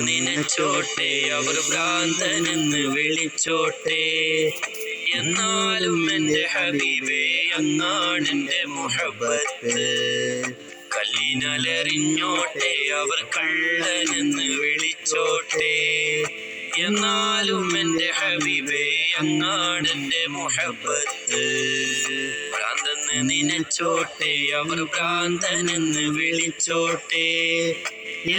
നിനച്ചോട്ടെ, അവർ ഭ്രാന്തനെന്ന് വിളിച്ചോട്ടെ. എന്നാലും എൻ്റെ ഹബീബേ അങ്ങാണെൻ്റെ മുഹബത്ത്. കല്ലിനലെറിഞ്ഞോട്ടെ, അവർ കള്ളനെന്ന് വിളിച്ചോട്ടെ. എന്നാലും എൻ്റെ ഹബീബേ അങ്ങാണെൻ്റെ മുഹബത്ത്. ഭ്രാന്തെന്ന് നിനച്ചോട്ടെ, അവർ ഭ്രാന്തനെന്ന് വിളിച്ചോട്ടെ.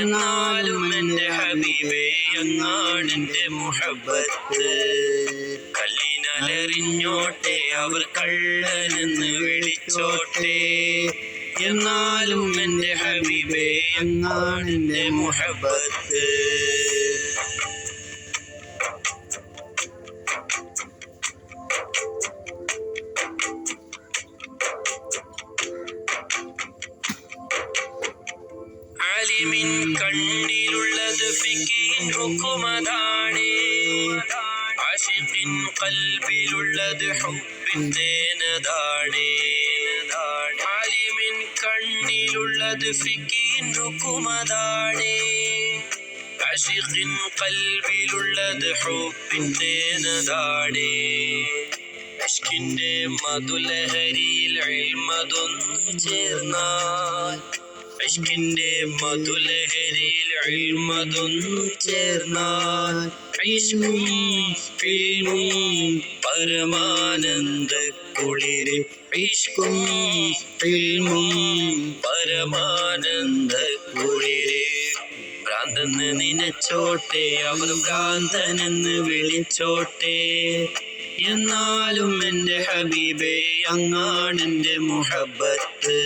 എന്നാലും എൻ്റെ ഹബീബേ അങ്ങാണെൻ്റെ മുഹബത്ത്. കല്ലിനലെറിഞ്ഞോട്ടെ, അവർ കള്ളനെന്ന് വിളിച്ചോട്ടെ. എന്നാലും എൻ്റെ ഹബീബേ അങ്ങാണെൻ്റെ മുഹബത്ത്. ആലിമിൻ കണ്ണിലുള്ളത് ഫിഖിൻ ഹുക്കുമതാണ്. ആശിഖിൻ ഖൽബിലുള്ളത് ഹുബ്ബിൻ തേനതാണ്. ആലിമിൻ കണ്ണിലുള്ളത് ഫിഖിൻ ഹുക്കുമതാണ്. ആശിഖിൻ ഖൽബിലുള്ളത് ഹുബ്ബിൻ തേനതാണ്. ഇഷ്കിന്റെ മധുലഹരിയിൽ ഇൽമതൊന്നു ചേർന്നാൽ, ഇഷ്കിന്റെ മധുലഹരിയിൽ ഇൽമതൊന്നു ചേർന്നാൽ, ഇഷ്കും ഇൽമും പരമാനന്ദ കുളിര്. ഇഷ്കും ഇൽമും പരമാനന്ദ കുളിര്. ഭ്രാന്തെന്ന് നിനച്ചോട്ടെ, അവർ ഭ്രാന്തനെന്ന് വിളിച്ചോട്ടെ. എന്നാലും എൻ്റെ ഹബീബേ അങ്ങാണെൻ്റെ മുഹബത്ത്.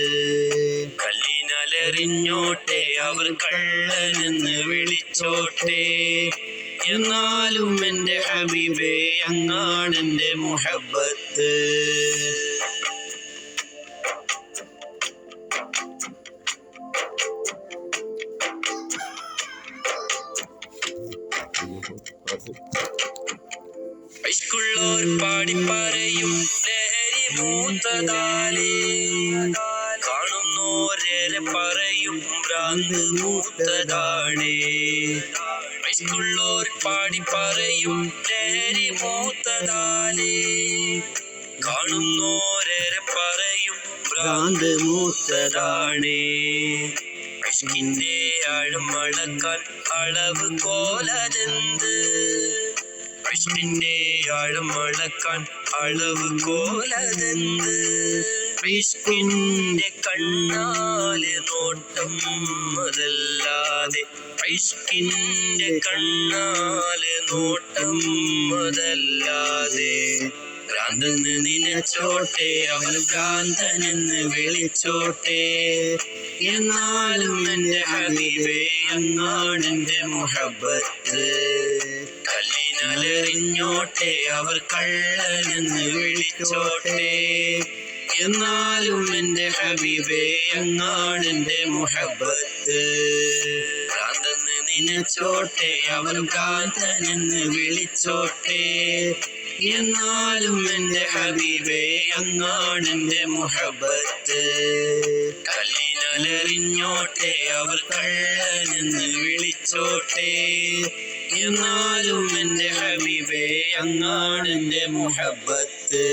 കല്ലിനലെറിഞ്ഞോട്ടെ, അവർ കള്ളനെന്ന് വിളിച്ചോട്ടെ. എന്നാലും എൻ്റെ ഹബീബേ അങ്ങാണെൻ്റെ മുഹബത്ത്. ഇഷ്കുള്ളോർ പാടിപ്പറയും ലഹരി മൂത്തതാലേ, കാണുന്നോരേറെ പറയും ഭ്രാന്ത് മൂത്തതാണ്. ഇഷ്കുള്ളോർ പാടിപ്പറയും ലഹരി മൂത്തതാലേ, കാണുന്നോരേറെ പറയും ഭ്രാന്ത് മൂത്തതാണ്. ഇഷ്കിന്റെ ആഴം അളക്കാൻ അളവ് കോലതെന്ത്? ഇഷ്കിന്റെ ആഴം അളക്കാൻ അളവ് കോലതെന്ത്? ഇഷ്കിന്റെ കണ്ണാലെ നോട്ടം അതല്ലാതെ, ഇഷ്കിന്റെ കണ്ണാലെ നോട്ടം അതല്ലാതെ. ഭ്രാന്തെന്ന് നിനച്ചോട്ടെ, അവൻ ഭ്രാന്തനെന്ന് വിളിച്ചോട്ടെ. എന്നാലും എൻ്റെ ഹബീബേ അങ്ങാണെൻ്റെ മുഹബത്ത്. കല്ലിനലെറിഞ്ഞോട്ടെ, അവർ കള്ളനെന്ന് വിളിച്ചോട്ടെ. എന്നാലും എൻ്റെ ഹബീബേ അങ്ങാണെൻ്റെ മുഹബത്ത്. ഭ്രാന്തെന്ന് നിനച്ചോട്ടെ, അവർ ഭ്രാന്തനെന്ന് വിളിച്ചോട്ടെ. എന്നാലും എൻ്റെ ഹബീബേ അങ്ങാണെൻ്റെ മുഹബത്ത്. കല്ലിനലെറിഞ്ഞോട്ടെ, അവർ കള്ളനെന്ന് വിളിച്ചോട്ടെ. എന്നാലും എൻ്റെ ഹബീബേ അങ്ങാണെൻ്റെ മുഹബത്ത്.